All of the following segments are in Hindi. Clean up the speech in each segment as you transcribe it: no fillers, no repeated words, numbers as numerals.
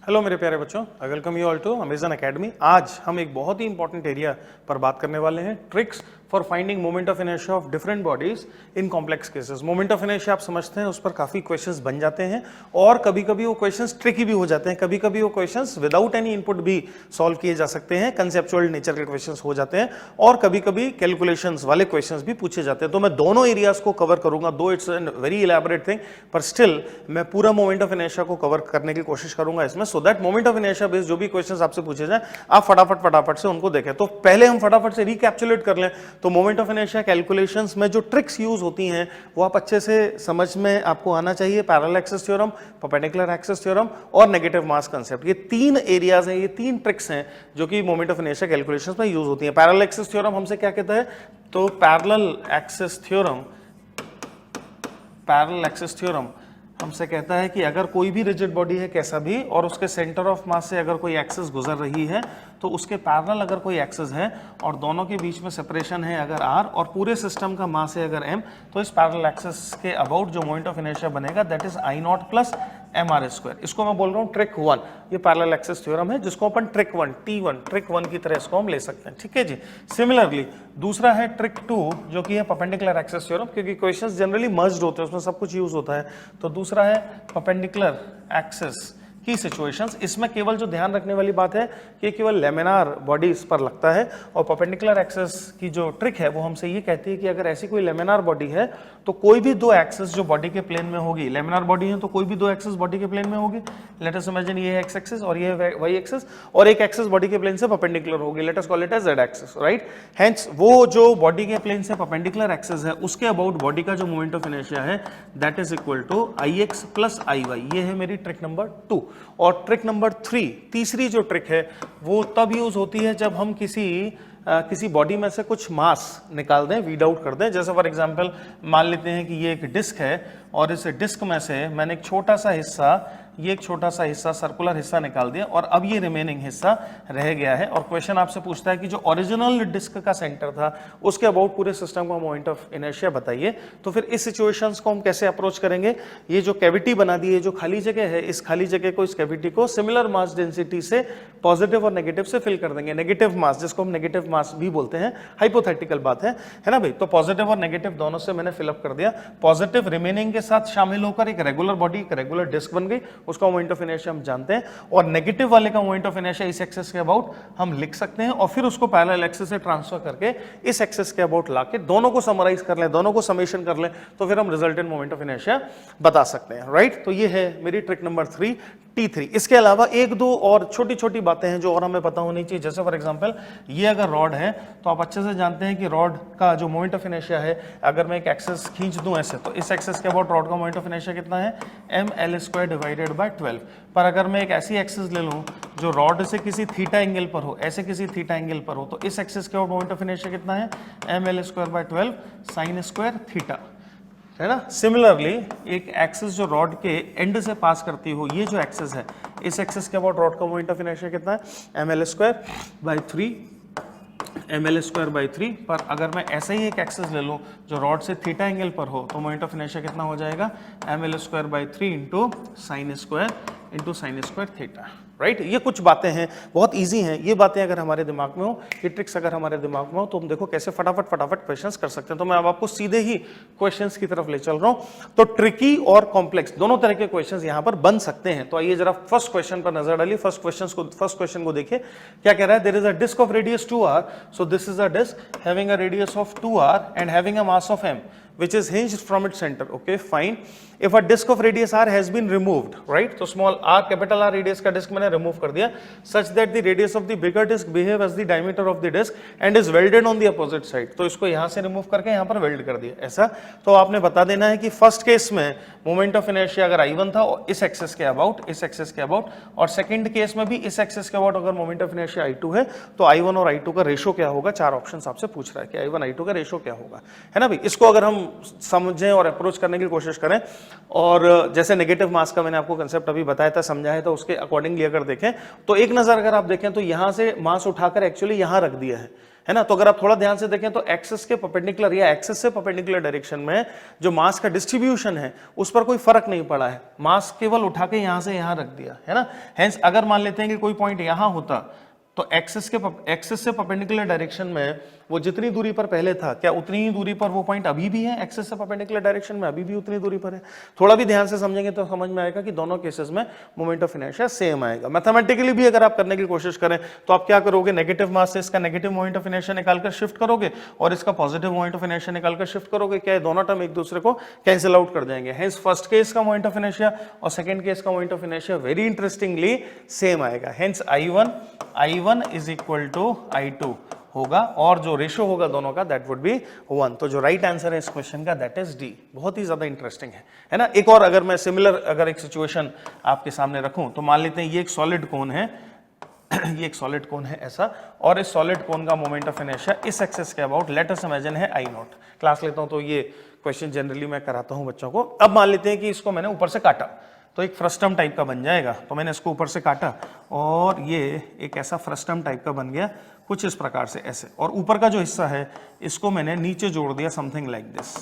हेलो मेरे प्यारे बच्चों, I welcome you all to Amazon Academy. आज हम एक बहुत ही इंपॉर्टेंट एरिया पर बात करने वाले हैं, tricks for finding moment of inertia of different bodies in complex cases. Moment of inertia आप समझते हैं, उस पर काफी क्वेश्चंस बन जाते हैं और कभी कभी वो क्वेश्चंस ट्रिकी भी हो जाते हैं, कभी कभी वो क्वेश्चंस विदाउट एनी इनपुट भी सॉल्व किए जा सकते हैं, कंसेप्चुअल नेचर के क्वेश्चंस हो जाते हैं और कभी कभी कैलकुलेशंस वाले क्वेश्चंस भी पूछे जाते हैं। तो मैं दोनों एरियाज को कवर करूंगा, दो इट्स वेरी इलैबोरेट थिंग, पर स्टिल मैं पूरा मोमेंट ऑफ इनर्शिया को कवर करने की कोशिश करूंगा इसमें, so that moment of inertia based जो भी क्वेश्चंस आपसे पूछे जाए आप फटाफट से उनको देखें। तो पहले हम फटाफट से रिकैप्चुलेट कर लें। तो मोमेंट ऑफ इनर्शिया कैलकुलेशंस में जो ट्रिक्स यूज होती हैं वो आप अच्छे से समझ में आपको आना चाहिए। Parallel axis theorem, perpendicular axis theorem और नेगेटिव मास कांसेप्ट, ये तीन एरियाज हैं, ये तीन ट्रिक्स हैं जो कि मोमेंट ऑफ इनर्शिया कैलकुलेशंस में यूज होती हैं। पैरेलल एक्सिस थ्योरम हमसे क्या कहता है? तो पैरेलल एक्सिस थ्योरम हमसे कहता है कि अगर कोई भी रिजिड बॉडी है कैसा भी और उसके सेंटर ऑफ मास से अगर कोई एक्सिस गुजर रही है तो उसके पैरेलल अगर कोई एक्सिस है और दोनों के बीच में सेपरेशन है अगर r और पूरे सिस्टम का मास है अगर m, तो इस पैरेलल एक्सिस के अबाउट जो मोमेंट ऑफ इनर्शिया बनेगा that is I not plus mr²। इसको मैं बोल रहा हूँ ट्रिक 1। ये पैरेलल एक्सिस थ्योरम है जिसको अपन ट्रिक 1 T1 ट्रिक 1 की तरह इसको हम ले सकते हैं, ठीक है जी। सिमिलरली दूसरा है ट्रिक 2 जो कि है परपेंडिकुलर एक्सिस थ्योरम, क्योंकि क्वेश्चंस जनरली मर्ज्ड होते हैं, उसमें सब कुछ यूज होता है। तो दूसरा है परपेंडिकुलर एक्सिस की सिचुएशंस। इसमें केवल जो ध्यान रखने वाली बात है कि केवल लेमिनार बॉडीज पर लगता है और परपेंडिकुलर एक्सिस की जो ट्रिक है वो हमसे ये कहती है कि अगर ऐसी कोई लेमिनार बॉडी है तो कोई भी दो एक्सिस जो बॉडी के प्लेन में होगी, लेमिनार बॉडी है तो कोई भी दो एक्सिस बॉडी के प्लेन में होगी। लेट अस इमेजिन ये है एक्स एक्सिस और ये है वाई एक्सिस और एक एक्सिस बॉडी के प्लेन से परपेंडिकुलर होगी, let us call it as Z axis, right. Hence वो जो बॉडी के प्लेन से परपेंडिकुलर एक्सिस है उसके अबाउट बॉडी का जो मोमेंट ऑफ इनर्शिया है that is equal to Ix plus Iy। ये है मेरी ट्रिक नंबर 2। और ट्रिक नंबर 3, तीसरी जो ट्रिक है वो तब यूज होती है जब हम किसी बॉडी में से कुछ मास निकाल दें, वीड आउट कर दें। जैसे फॉर एग्जांपल मान लेते हैं कि ये एक डिस्क है और इस डिस्क में से मैंने एक छोटा सा हिस्सा सर्कुलर हिस्सा निकाल दिया और अब ये रिमेनिंग हिस्सा रह गया है और क्वेश्चन आपसे पूछता है कि जो ओरिजिनल डिस्क का सेंटर था उसके अबाउट पूरे सिस्टम का मोमेंट ऑफ इनर्शिया बताइए। तो फिर इस सिचुएशंस को हम कैसे अप्रोच करेंगे? ये जो कैविटी बना दी है, जो खाली जगह है, इस खाली जगह को, इस कैविटी को सिमिलर मास डेंसिटी से पॉजिटिव और नेगेटिव से फिल कर देंगे। नेगेटिव मास, जिसको हम नेगेटिव मास भी बोलते हैं, हाइपोथेटिकल बात है ना भाई। तो पॉजिटिव और नेगेटिव दोनों से मैंने फिलअप कर दिया। पॉजिटिव रिमेनिंग के साथ शामिल होकर एक रेगुलर बॉडी, एक रेगुलर डिस्क बन गई, उसका मोमेंट ऑफ इनर्शिया हम जानते हैं और नेगेटिव वाले का मोमेंट ऑफ इनर्शिया इस एक्सिस के अबाउट हम लिख सकते हैं और फिर उसको पैरेलल एक्सिस से ट्रांसफर करके इस एक्सिस के अबाउट लाके दोनों को समराइज कर लें, दोनों को समेशन कर लें, तो फिर हम रिजल्टेंट मोमेंट ऑफ इनर्शिया बता सकते हैं, राइट। तो ये है मेरी ट्रिक नंबर 3 T3। इसके अलावा एक दो और छोटी छोटी बातें हैं जो और हमें पता होनी चाहिए। जैसे फॉर एग्जांपल ये अगर रॉड है तो आप अच्छे से जानते हैं कि रॉड का जो मोमेंट ऑफ इनर्शिया है, अगर मैं एक एक्सिस खींच दूं ऐसे, तो इस एक्सिस के अबाउट रॉड का मोमेंट ऑफ इनर्शिया कितना है? ml² divided by 12। पर अगर मैं एक ऐसी एक्सिस ले लूं जो रॉड से किसी थीटा एंगल पर हो, ऐसे किसी थीटा एंगल पर हो, तो इस एक्सिस के अबाउट मोमेंट ऑफ इनर्शिया कितना है? ml² बाय 12 sin² थीटा, है ना। सिमिलरली एक एक्सिस जो रॉड के एंड से पास करती हो, ये जो एक्सिस है, इस एक्सिस के अबाउट रॉड का मोमेंट ऑफ इनर्शिया कितना है? ml² bye 3। पर अगर मैं ऐसे ही एक एक्सिस ले लूं जो रॉड से थीटा एंगल पर हो तो मोमेंट ऑफ इनर्शिया कितना हो जाएगा? ml² bye 3 into sin² theta, right. ये कुछ बातें हैं, बहुत इजी हैं ये बातें। अगर हमारे दिमाग में हो, ये ट्रिक्स अगर हमारे दिमाग में हो, तो हम देखो कैसे फटाफट क्वेश्चंस कर सकते हैं। तो मैं अब आपको सीधे ही क्वेश्चंस की तरफ ले चल रहा हूं। तो ट्रिकी और कॉम्प्लेक्स दोनों तरह के क्वेश्चंस यहां पर बन सकते हैं। तो आइए जरा फर्स्ट क्वेश्चन पर नजर डालिए। फर्स्ट क्वेश्चन को देखिए क्या कह रहा है। There is a disc of radius 2r, so this is a disc having a radius of 2r and having a mass of m which is hinged from its center. Okay, fine. If a disk of radius r has been removed, right? तो small r, capital R radius का disk मैंने remove कर दिया, such that the radius of the bigger disk behave as the diameter of the disk and is welded on the opposite side. तो इसको यहाँ से remove करके यहाँ पर weld कर दिया, ऐसा। तो आपने बता देना है कि first case में moment of inertia अगर I1 था और इस axis के about, और second case में भी इस axis के about अगर moment of inertia I2 है, तो I1 और I2 का ratio क्या होगा? 4 options आपसे पूछ रहा है कि I1 I2 का ratio क्या होगा, है ना भाई। इसको अगर हम समझें और अप्रोच करने की कोशिश करें, और जैसे नेगेटिव मास का मैंने आपको कंसेप्ट अभी बताया था, समझाया था, उसके अकॉर्डिंगली अगर देखें तो एक नजर अगर आप देखें तो यहां से मास उठाकर एक्चुअली यहां रख दिया है, है ना। तो अगर आप थोड़ा ध्यान से देखें तो एक्सिस के परपेंडिकुलर या एक्सिस से परपेंडिकुलर डायरेक्शन में जो मास का डिस्ट्रीब्यूशन है उस पर कोई फर्क नहीं पड़ा है, मास केवल उठा के यहां से यहां रख दिया, है ना। हेंस अगर मान लेते हैं कि कोई पॉइंट यहां होता तो एक्सिस से परपेंडिकुलर डायरेक्शन में वो जितनी दूरी पर पहले था, क्या उतनी ही दूरी पर वो पॉइंट अभी भी है? एक्सिस से परपेंडिकुलर डायरेक्शन में अभी भी उतनी दूरी पर है। थोड़ा भी ध्यान से समझेंगे तो समझ में आएगा कि दोनों केसेस में मोमेंट ऑफ इनर्शिया सेम आएगा। मैथमेटिकली भी अगर आप करने की कोशिश करें तो आप क्या करोगे, नेगेटिव मास से इसका नेगेटिव मोमेंट ऑफ इनर्शिया निकालकर शिफ्ट करोगे और इसका पॉजिटिव मोमेंट ऑफ इनर्शिया निकालकर शिफ्ट करोगे। क्या दोनों टर्म एक दूसरे को कैंसिल आउट कर जाएंगे। हेंस फर्स्ट केस का मोमेंट ऑफ इनर्शिया और सेकंड केस का moment of inertia very interestingly same आएगा। Hence I1 is equal to I2 होगा और जो रेशियो होगा दोनों का दैट वुड बी 1। तो जो राइट आंसर है इस क्वेश्चन का दैट इज डी। बहुत ही ज्यादा इंटरेस्टिंग है ना। एक और अगर मैं सिमिलर अगर एक सिचुएशन आपके सामने रखूं तो मान लेते हैं ये एक सॉलिड कोन है ये एक सॉलिड कोन है ऐसा, और इस सॉलिड कोन का मोमेंट ऑफ इनर्शिया इस एक्सिस के अबाउट लेट अस इमेजिन है I0। क्लास लेता हूं तो ये क्वेश्चन जनरली मैं कराता हूं बच्चों को। अब मान लेते हैं कि इसको मैंने ऊपर से काटा तो एक फ्रस्टम टाइप का बन जाएगा। तो मैंने इसको ऊपर से काटा और ये एक ऐसा फ्रस्टम टाइप का बन गया कुछ इस प्रकार से ऐसे, और ऊपर का जो हिस्सा है इसको मैंने नीचे जोड़ दिया समथिंग लाइक दिस।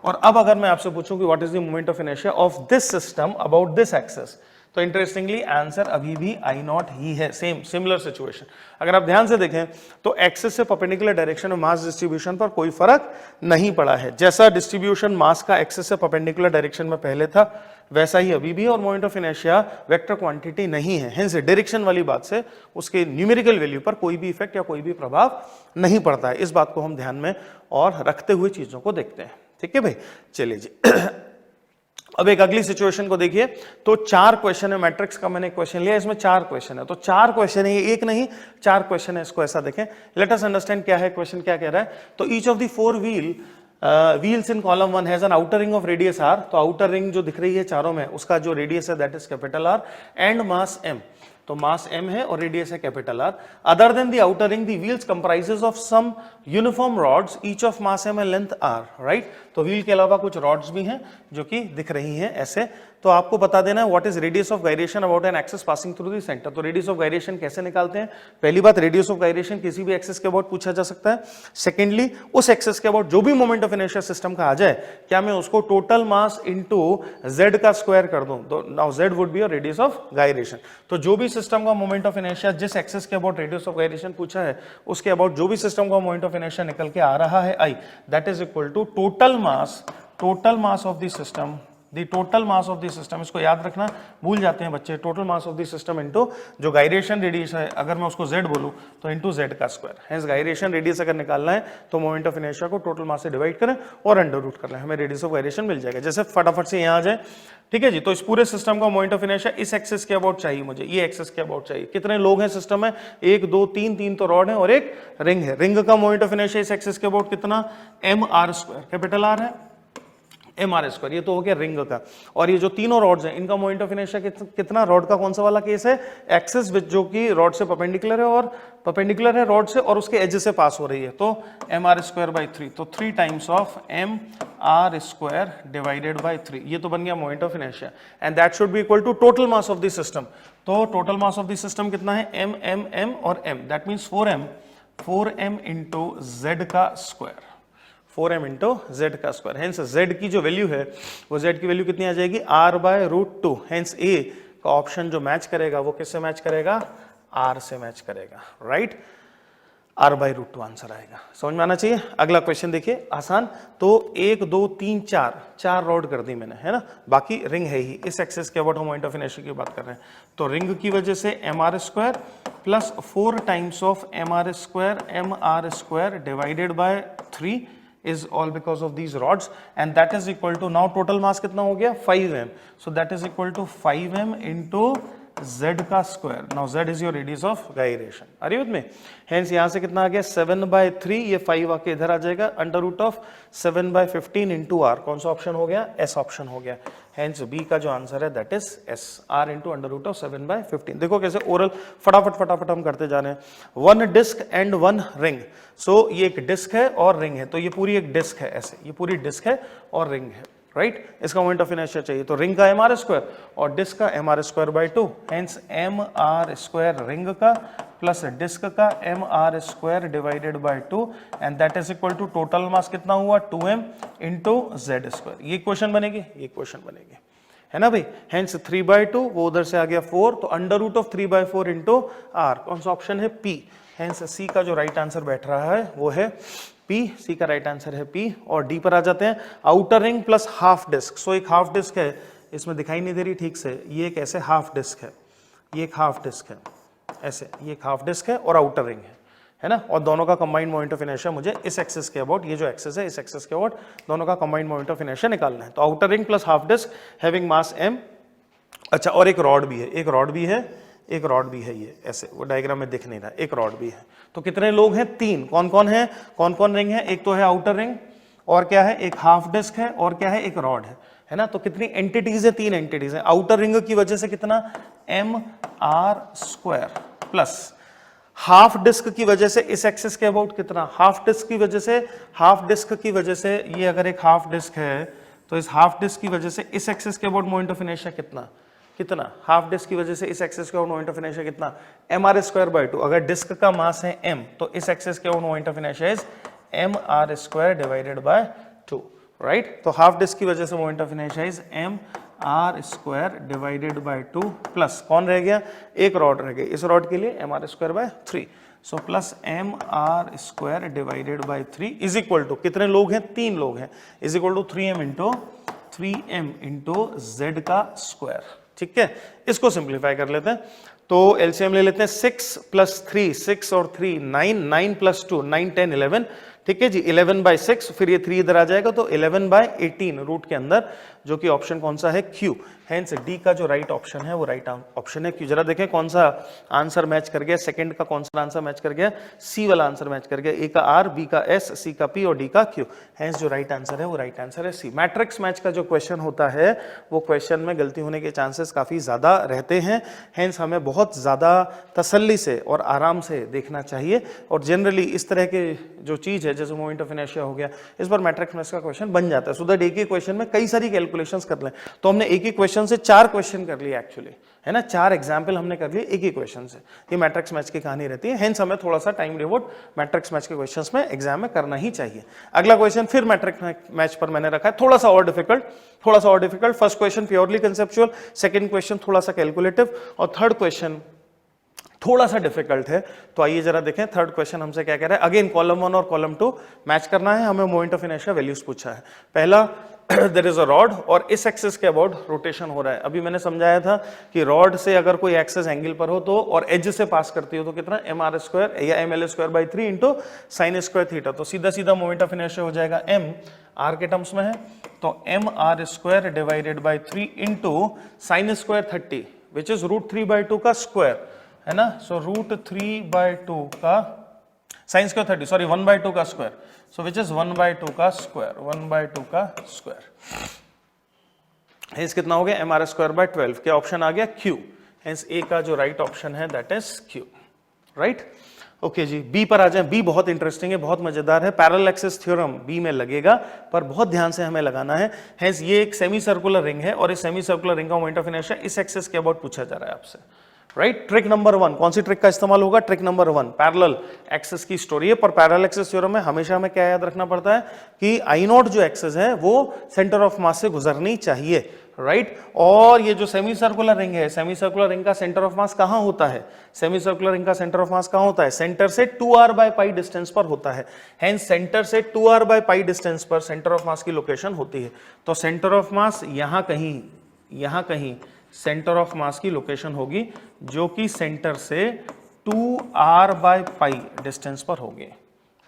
और अब अगर मैं आपसे पूछूं कि what is the moment of inertia of this system about this axis, तो इंटरेस्टिंगली आंसर अभी भी I0 ही है। Same similar situation. अगर आप ध्यान से देखें तो एक्सिस से परपेंडिकुलर डायरेक्शन में मास डिस्ट्रीब्यूशन पर कोई फर्क नहीं पड़ा है। जैसा डिस्ट्रीब्यूशन मास का एक्सिस से परपेंडिकुलर डायरेक्शन में पहले था वैसा ही अभी भी, और moment of inertia vector quantity नहीं है। हेंस डायरेक्शन वाली बात से उसके न्यूमेरिकल वैल्यू पर कोई भी इफेक्ट या कोई भी प्रभाव नहीं पड़ता है। इस बात को हम ध्यान में और रखते हुए चीजों को देखते हैं। ठीक है भाई, चलिए जी। अब एक अगली सिचुएशन को देखिए। तो 4 क्वेश्चन है, मैट्रिक्स का मैंने क्वेश्चन लिया, इसमें 4 क्वेश्चन है। तो 4 क्वेश्चन है, एक नहीं 4 क्वेश्चन है। इसको ऐसा देखें, लेट अस अंडरस्टैंड क्या है क्वेश्चन, क्या कह रहा है। तो each of the 4 wheels in column 1 has an outer ring of radius r। तो आउटर रिंग जो दिख रही है चारों में उसका जो रेडियस है that is capital R and mass m। तो मास m है और रेडियस है capital R। Other than the outer ring the wheels comprises of some uniform rods each of mass m and length r। Right, तो व्हील के अलावा कुछ रॉड्स भी हैं जो कि दिख रही हैं ऐसे। तो आपको बता देना है what is radius of gyration about an axis passing through the centre. तो रेडियस ऑफ गायरेशन कैसे निकालते हैं? पहली बात, रेडियस ऑफ गायरेशन किसी भी एक्सिस के अबाउट पूछा जा सकता है। सेकेंडली, उस एक्सिस के अबाउट जो भी मोमेंट ऑफ इनर्शिया सिस्टम का आ जाए, क्या मैं उसको टोटल मास इनटू z का स्क्वायर कर दूं? तो now z would be your radius of gyration. तो जो भी सिस्टम का मोमेंट ऑफ इनर्शिया जिस एक्सिस के अबाउट रेडियस ऑफ गायरेशन पूछा है उसके अबाउट जो भी सिस्टम का मोमेंट ऑफ इनर्शिया निकल के आ रहा है I, that is equal to total mass of the system, the total mass of the system. इसको याद रखना, भूल जाते हैं बच्चे। Total mass of the system into जो गायरेशन रेडियस है, अगर मैं उसको z बोलूं तो इनटू z का स्क्वायर। हेंस गायरेशन रेडियस अगर निकालना है तो मोमेंट ऑफ इनर्शिया को टोटल मास से डिवाइड करें और अंडर रूट कर लें, हमें रेडियस ऑफ गायरेशन मिल जाएगा। जैसे फटाफट से यहां आ जाए। ठीक है जी। तो इस पूरे सिस्टम का मोमेंट ऑफ इनर्शिया इस एक्सिस के अबाउट चाहिए मुझे, ये एक्सिस के अबाउट चाहिए। कितने लोग हैं सिस्टम में? 1 2 3 तो रॉड है और एक रिंग है। रिंग का मोमेंट ऑफ इनर्शिया इस एक्सिस के अबाउट कितना? mr स्क्वायर, कैपिटल R है mr स्क्वायर। ये तो हो गया रिंग का। और ये जो तीनों रॉड्स हैं इनका मोमेंट ऑफ इनर्शिया कितना? रॉड का कौन सा वाला केस है? एक्सिस विच जो कि रॉड से परपेंडिकुलर है और परपेंडिकुलर है रॉड से और उसके एज से पास हो रही है। तो mr स्क्वायर बाई 3, तो 3 times of mr square divided by 3। ये तो बन गया moment of inertia and that should be equal to total mass of the system. तो total mass of the system कितना है? m और m, that means 4m into z का स्क्वायर, 4m इंटू z का स्क्वायर। हेंस z की जो वैल्यू है वो z की वैल्यू कितनी आ जाएगी? r/√2। हेंस a का ऑप्शन जो मैच करेगा वो किससे मैच करेगा? r से मैच करेगा। राइट, r/√2 आंसर आएगा। समझ में आना चाहिए। अगला क्वेश्चन देखिए, आसान। तो 1 2 3 4 रॉड कर दी मैंने, है ना। बाकी रिंग है ही। इस एक्सिस के अबाउट हम मोमेंट ऑफ इनर्शिया की बात कर रहे हैं। तो रिंग की वजह से mr square plus 4 times of mr square divided by 3 is all because of these rods and that is equal to, now total mass कितना हो गया? 5m, so that is equal to 5m into z का square. now z is your radius of gyration, are you with me? hence यहाँ से कितना आ गया? 7/3, ये 5 आके इधर आ जाएगा, under root of 7/15 into r। कौन सा ऑप्शन हो गया? s ऑप्शन हो गया। हेंस बी का जो आंसर है that is s, r into under root of 7/15। देखो कैसे ओरल फटाफट हम करते जा रहे हैं। 1 डिस्क एंड 1 रिंग। सो ये एक डिस्क है और रिंग है, तो ये पूरी एक डिस्क है ऐसे, ये पूरी डिस्क है और रिंग है। राइट, इसका मोमेंट ऑफ इनर्शिया चाहिए, तो रिंग का mr² और डिस्क का mr²/2, हेंस mr² रिंग का प्लस डिस्क का mr² divided by 2 and that is equal to total mass कितना हुआ 2m इंटू z²। ये क्वेश्चन बनेगी, ये क्वेश्चन बनेगी, है ना भाई। हेंस 3/2 वो उधर से आ गया 4, तो under root of 3/4 into r, कौन सा ऑप्शन है P। हेंस C का जो राइट आंसर बैठ रहा है वो है P, C का राइट आंसर है P। और D पर आ जाते हैं, outer ring plus half disc. So एक हाफ डिस्क है, इसमें दिखाई नहीं दे रही ठीक से, ये एक ऐसे हाफ डिस्क है, ये एक हाफ डिस्क है ऐसे, ये एक हाफ डिस्क है और आउटर रिंग है ना। और दोनों का कंबाइंड मोमेंट ऑफ इनर्शिया मुझे इस एक्सिस के अबाउट, ये जो एक्सिस है इस एक्सिस के अबाउट दोनों का कंबाइंड मोमेंट ऑफ इनर्शिया निकालना है। तो outer ring plus half disc having mass m। अच्छा, और एक रॉड भी है, एक रॉड भी है, एक रॉड भी है, ये ऐसे, वो डायग्राम में दिख नहीं रहा, एक रॉड भी है। तो कितने लोग हैं, 3। कौन कौन है, कौन कौन रिंग है, एक तो है आउटर रिंग, और क्या है, एक हाफ डिस्क है, और क्या है, एक रॉड है ना। तो कितनी एंटिटीज है, 3 एंटिटीज है। आउटर रिंग की वजह से कितना mr² प्लस हाफ डिस्क की वजह से इस एक्सिस के अबाउट कितना, हाफ डिस्क की वजह से, हाफ डिस्क की वजह से, ये अगर एक हाफ डिस्क है तो इस हाफ डिस्क की वजह से इस एक्सिस के अबाउट मोमेंट ऑफ इनर्शिया कितना, कितना, हाफ डिस्क की वजह से इस एक्सिस के अबाउट मोमेंट ऑफ इनर्शिया कितना, mr²/2। अगर डिस्क का मास है m तो इस एक्सिस के about moment of inertia is mr² divided by 2, right. तो हाफ डिस्क की वजह से moment of inertia is mr² divided by 2 plus कौन रह गया, एक रॉड रह गया, इस रॉड के लिए mr²/3, so plus mr² divided by 3 is equal to, कितने लोग हैं, 3 लोग हैं, is equal to 3m into z का स्क्वायर। ठीक है, इसको सिंप्लीफाई कर लेते हैं, तो एलसीएम ले लेते हैं, 6 + 3, 6 और 3 9, 9 + 2 9, 10, 11। ठीक है जी, 11/6, फिर ये 3 इधर आ जाएगा तो 11/18 रूट के अंदर, जो कि ऑप्शन कौन सा है, Q। हेंस डी का जो राइट ऑप्शन है वो राइट ऑप्शन है Q। जरा देखें कौन सा आंसर मैच कर गया, सेकंड का कौन सा आंसर मैच कर गया, सी वाला आंसर मैच कर गया, ए का R, बी का S, सी का P और डी का Q। हेंस जो राइट आंसर है वो राइट आंसर है सी। मैट्रिक्स मैच का जो क्वेश्चन होता है वो क्वेश्चन में गलती होने के चांसेस काफी ज्यादा रहते हैं, हेंस हमें बहुत ज्यादा तसल्ली से और आराम से देखना चाहिए। और जनरली इस तरह के जो चीज है जैसे मोमेंट ऑफ इनर्शिया हो गया, इस पर मैट्रिक्स मैच का क्वेश्चन बन जाता है, सो दैट एक ही क्वेश्चन में कई सारी कैलकुलेशंस कर लें। तो हमने एक ही क्वेश्चन से 4 क्वेश्चन कर लिए एक्चुअली, है ना, 4 एग्जाम्पल हमने कर लिए एक ही क्वेश्चन से। ये मैट्रिक्स मैच की कहानी रहती है, हेंस हमें थोड़ा सा टाइम डिवोट मैट्रिक्स मैच के क्वेश्चंस में एग्जाम में करना ही चाहिए। अगला क्वेश्चन फिर मैट्रिक्स मैच पर मैंने रखा है, थोड़ा सा और डिफिकल्ट, थोड़ा सा और difficult. First question purely conceptual, second question थोड़ा सा कैलकुलेटिव और थर्ड क्वेश्चन थोड़ा सा डिफिकल्ट है। तो आइए जरा देखें, थर्ड क्वेश्चन हमसे क्या कह रहा है। अगेन कॉलम 1 और कॉलम 2 मैच करना है, हमें मोमेंट ऑफ इनर्शिया वैल्यूज पूछा है। पहला देयर इज अ रॉड और इस एक्सिस के अबाउट रोटेशन हो रहा है। अभी मैंने समझाया था कि रॉड से अगर कोई एक्सिस एंगल पर हो तो और एज से पास करती हो तो कितना mr² या ml²/3 इंटू sin² थीटा। तो सीधा सीधा मोमेंट ऑफ इनर्शिया हो जाएगा m, r के टर्म्स में है तो mr² divided by 3 into sin² 30 which is √3/2 का स्क्वायर, है ना। सो √3/2 का sin² 30, सॉरी 1/2 का स्क्वायर, सो विच इज 1/2 का स्क्वायर, 1/2 का स्क्वायर। हेंस कितना हो गया mr²/12, क्या ऑप्शन आ गया Q। हेंस ए का जो राइट ऑप्शन है that is Q, right. Okay जी, बी पर आ जाए। बी बहुत इंटरेस्टिंग है, बहुत मजेदार है। पैरेलल एक्सिस थ्योरम बी में लगेगा, पर बहुत ध्यान से हमें लगाना है। हेंस ये एक सेमी सर्कुलर रिंग है और इस सेमी सर्कुलर रिंग का मोमेंट ऑफ इनर्शिया इस एक्सिस के अबाउट पूछा जा रहा है आपसे, राइट। ट्रिक नंबर 1, कौन सी ट्रिक का इस्तेमाल होगा, ट्रिक नंबर 1 पैरेलल एक्सिस की स्टोरी है। पर पैरेलल एक्सिस थ्योरम में हमेशा हमें क्या याद रखना पड़ता है कि I0 जो एक्सिस है वो सेंटर ऑफ मास से गुजरनी चाहिए, राइट। और ये जो सेमी सर्कुलर रिंग है, सेमी सर्कुलर रिंग का सेंटर ऑफ मास कहां होता है, सेमी सर्कुलर रिंग का सेंटर ऑफ मास कहां होता है, सेंटर से 2r/π डिस्टेंस पर होता है। हेंस सेंटर से 2r/π डिस्टेंस पर सेंटर ऑफ मास की लोकेशन होती है। तो सेंटर ऑफ मास यहां कहीं सेंटर ऑफ मास की लोकेशन होगी, जो कि सेंटर से 2r/π डिस्टेंस पर होगी।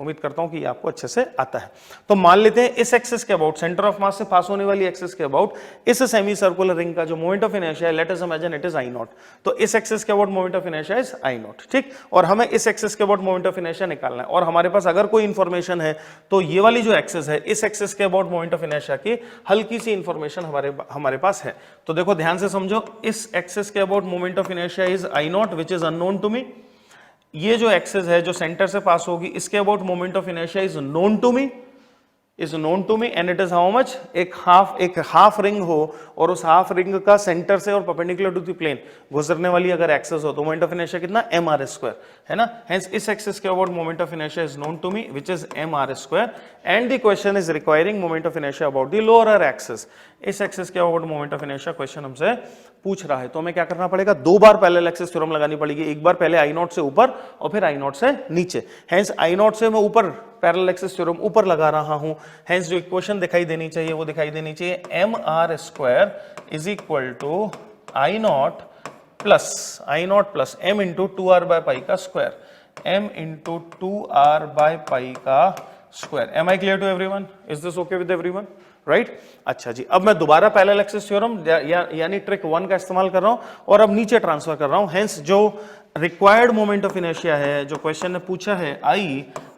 उम्मीद करता हूं कि ये आपको अच्छे से आता है। तो मान लेते हैं इस एक्सिस के अबाउट, सेंटर ऑफ मास से पास होने वाली एक्सिस के अबाउट इस सेमी सर्कुलर रिंग का जो मोमेंट ऑफ इनर्शिया है, late us imagine it is I0। तो इस एक्सिस के about moment of inertia is I0, ठीक। और हमें इस एक्सिस के अबाउट मोमेंट ऑफ इनर्शिया निकालना है। और हमारे पास अगर कोई इंफॉर्मेशन है तो ये वाली जो एक्सिस है, इस एक्सिस के अबाउट मोमेंट ऑफ इनर्शिया की हल्की सी इंफॉर्मेशन हमारे पास है। तो देखो ध्यान से समझो, इस एक्सिस के about moment of inertia is I0 which is unknown to me. ये जो एक्सिस है जो सेंटर से पास होगी, इसके about moment of inertia is known to me, is known to me and it is how much, एक हाफ रिंग हो और उस हाफ रिंग का सेंटर से और परपेंडिकुलर टू द प्लेन गुजरने वाली अगर एक्सेस हो तो मोमेंट ऑफ इनर्शिया कितना mr², है ना। हेंस इस एक्सेस के about moment of inertia is known to me which is mr² and the question is requiring moment of inertia about the lower axis. इस एक्सेस के about moment of inertia question हमसे पूछ रहा है, तो हमें क्या करना पड़ेगा, दो बार पैरेलल एक्सिस थ्योरम लगानी पड़ेगी, एक बार पहले आई नॉट से ऊपर और फिर आई नॉट से नीचे। हेंस आई नॉट से मैं ऊपर पैरेलल एक्सिस थ्योरम ऊपर लगा रहा हूं, हेंस जो इक्वेशन दिखाई देनी चाहिए वो दिखाई देनी चाहिए mr² is equal to I not plus m into 2r by pi का square, m into 2r by pi का square. Am I clear to everyone? Is this okay with everyone? Right. अच्छा जी, अब मैं दोबारा पैरेलल एक्सिस थ्योरम यानी ट्रिक 1 का इस्तेमाल कर रहा हूं और अब नीचे ट्रांसफर कर रहा हूं। हेंस जो रिक्वायर्ड मोमेंट ऑफ इनर्शिया है, जो क्वेश्चन ने पूछा है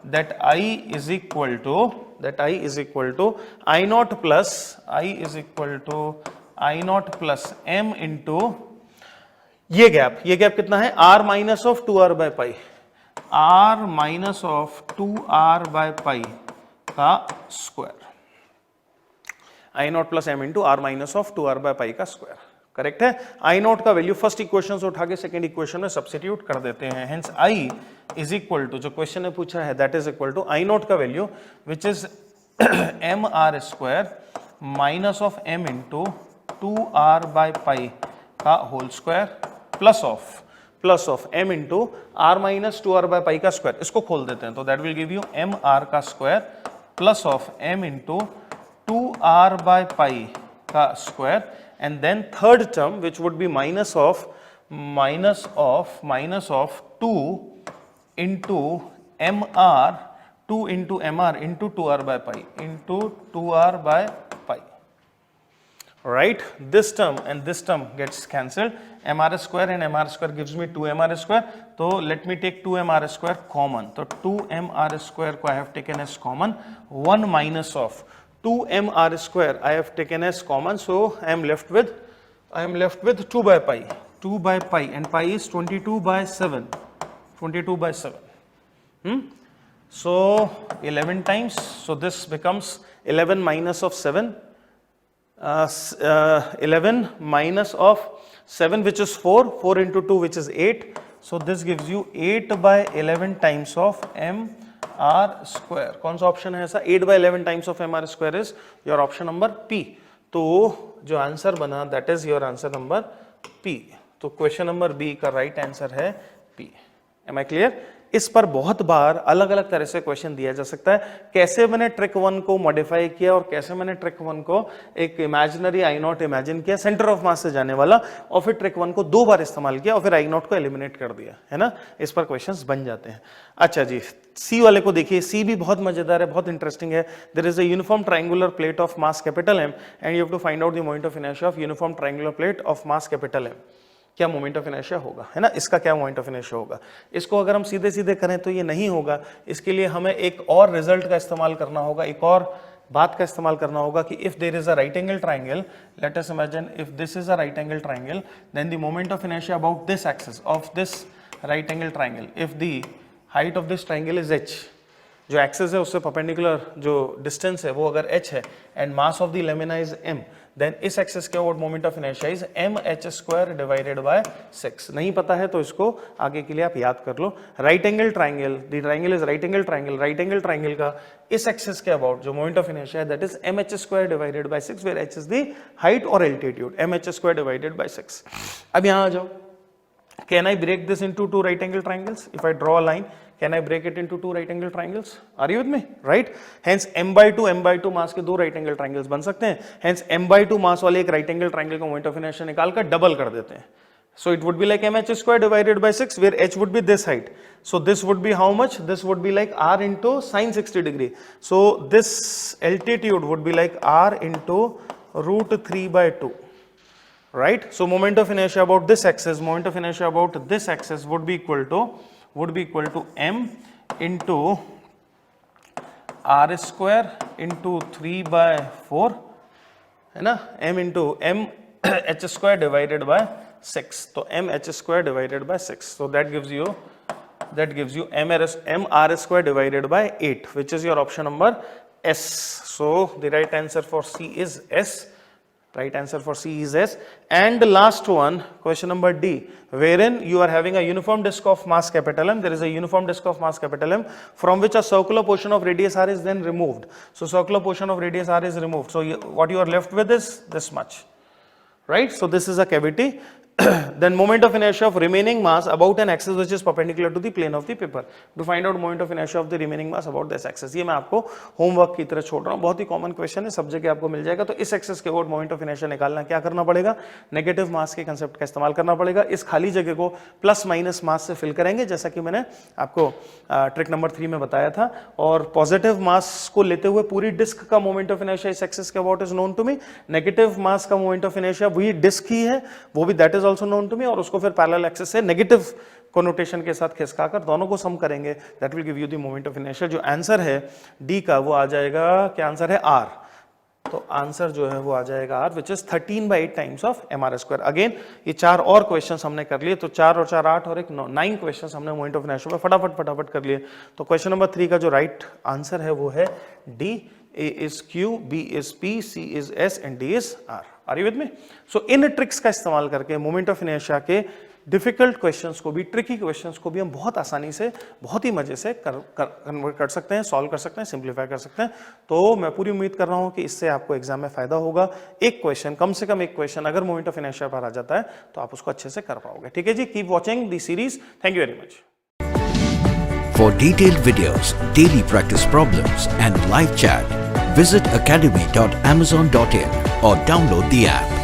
that I is equal to I not plus m into ये गैप कितना है, r minus of 2r by pi, r minus of 2r by pi का square, I not plus M into R minus of 2r by pi का स्क्वायर। करेक्ट है। आई नॉट का वैल्यू फर्स्ट इक्वेशन से उठा के सेकंड इक्वेशन में सब्स्टिट्यूट कर देते हैं। Hence I is equal to, जो क्वेश्चन ने पूछा है that is equal to I not का value which is mr² minus of m into 2r by pi का whole square plus of m into r minus 2r by pi का स्क्वायर। इसको खोल देते हैं तो that will give you mr का square plus of m into 2r by pi का square and then third term which would be minus of 2 into mr into 2r by pi into 2r by pi, right? This term and this term gets cancelled, mr square and mr square gives me 2mr square, so let me take 2mr square common, so 2mr square को I have taken as common, 1 minus of 2mr square I have taken as common, so I am left with 2 by pi and pi is 22 by 7. So 11 times, so this becomes 11 minus of 7, 11 minus of 7 which is 4 into 2 which is 8, so this gives you 8 by 11 times of m r square. कौन सा ऑप्शन है ऐसा? 8 by 11 times of mr square is your option number P. तो जो आंसर बना that is your answer number P. तो क्वेश्चन नंबर बी का राइट आंसर है P. Am I clear? इस पर बहुत बार अलग अलग तरह से क्वेश्चन दिया जा सकता है। कैसे मैंने ट्रिक 1 को मॉडिफाई किया और कैसे मैंने ट्रिक 1 को एक इमेजिनरी आई नॉट इमेजिन किया सेंटर ऑफ मास से जाने वाला, और फिर ट्रिक 1 को 2 बार इस्तेमाल किया और फिर आई नॉट को एलिमिनेट कर दिया, है ना। इस पर क्वेश्चंस बन जाते हैं। अच्छा जी, सी वाले को देखिए। सी भी बहुत मजेदार है, बहुत इंटरेस्टिंग है। There is a uniform triangular plate of mass capital M and you have to find out the moment of inertia of uniform triangular plate of mass capital M. क्या मोमेंट ऑफ इनर्शिया होगा, है ना, इसका क्या मोमेंट ऑफ इनर्शिया होगा। इसको अगर हम सीधे सीधे करें तो ये नहीं होगा। इसके लिए हमें एक और रिजल्ट का इस्तेमाल करना होगा, एक और बात का इस्तेमाल करना होगा कि if there is a right angle triangle, let us imagine if this is a right angle triangle, then the moment of inertia about this axis of this right angle triangle, if the height of this triangle is h, जो एक्सिस है उससे परपेंडिकुलर जो डिस्टेंस है वो अगर h है, and mass of the lamina is m, then इस एक्सिस के about moment of inertia is mh² divided by 6। नहीं पता है तो इसको आगे के लिए आप याद कर लो। Right angle triangle, the triangle is right angle triangle, right angle triangle का इस एक्सिस के अबाउट जो मोमेंट ऑफ इनर्शिया है that is mh² divided by 6, where h is the height और एल्टीट्यूड, mh² डिवाइडेड बाय 6। अब यहां आ जाओ। Can I break this into 2 right angle triangles? If I draw a line, can I break it into 2 right angle triangles? Are you with me? Right? Hence m by 2 मास के 2 right angle triangles बन सकते हैं। Hence m by 2 मास वाले एक right angle triangle का moment of inertia निकाल कर डबल कर देते हैं। So it would be like mh² divided by 6, where h would be this height. So this would be how much? This would be like r into sin 60 degree. So this altitude would be like r into root 3 by 2. Right? So moment of inertia about this axis, moment of inertia about this axis would be equal to m into r square into 3 by 4, है ना, m into m h² divided by 6, तो mh² divided by 6, so that gives you mr² divided by 8, which is your option number S. So the right answer for C is S. Right answer for C is S. And the last one, question number D, wherein you are having a uniform disk of mass capital M. There is a uniform disk of mass capital M from which a circular portion of radius r is then removed. So circular portion of radius r is removed. So what you are left with is this much, right? So this is a cavity. Then moment of inertia of remaining mass about an axis which is perpendicular to the plane of the paper. To find out moment of inertia of the remaining mass about this axis. ये मैं आपको होमवर्क की तरह छोड़ रहा हूँ, बहुत ही कॉमन क्वेश्चन है, सब जगह आपको मिल जाएगा। तो इस एक्सिस के ओर मोमेंट ऑफ इनर्शिया निकालना क्या करना पड़ेगा? नेगेटिव मास के कंसेप्ट का इस्तेमाल करना पड़ेगा। इस खाली जगह को प्लस माइनस मास से फिल करेंगे, जैसा कि मैंने आपको ट्रिक नंबर 3 में बताया था। और पॉजिटिव मास को लेते हुए पूरी डिस्क का मोमेंट ऑफ इनर्शिया इस एक्सिस के about is known to me. Negative mass का मोमेंट ऑफ इनर्शिया वही डिस्क ही है, वो भी that is also known to me. और उसको फिर पैरेलल एक्सिस से नेगेटिव कोनोटेशन के साथ खिसकाकर दोनों को सम करेंगे, that will give you the moment of inertia. जो आंसर है डी का वो आ जाएगा, क्या आंसर है? आर। तो आंसर जो है वो आ जाएगा R, which is 13/8 times of mr²। Again ये 4 और क्वेश्चंस हमने कर लिए, तो 4 और 4 8 और एक 9 क्वेश्चंस हमने मोमेंट ऑफ इनर्शिया पे फटाफट कर लिए। तो क्वेश्चन नंबर 3 का जो राइट आंसर है वो है D. A is Q, B is P, C is S and D is R. Are you with me? So in tricks का इस्तेमाल करके मोमेंट ऑफ इनर्शिया के डिफिकल्ट क्वेश्चंस को भी, ट्रिकी क्वेश्चंस को भी हम बहुत आसानी से, बहुत ही मजे से कन्वर्ट कर सकते हैं, सॉल्व कर सकते हैं, सिंप्लीफाई कर सकते हैं। तो मैं पूरी उम्मीद कर रहा हूं कि इससे आपको एग्जाम में फायदा होगा। एक क्वेश्चन, कम से कम एक क्वेश्चन अगर मोमेंट ऑफ इनर्शिया पर आ जाता है तो आप उसको अच्छे से कर पाओगे। ठीक है जी, keep watching the series. Thank you very much. For detailed videos, daily practice problems and live chat, visit academy.amazon.in or download the app.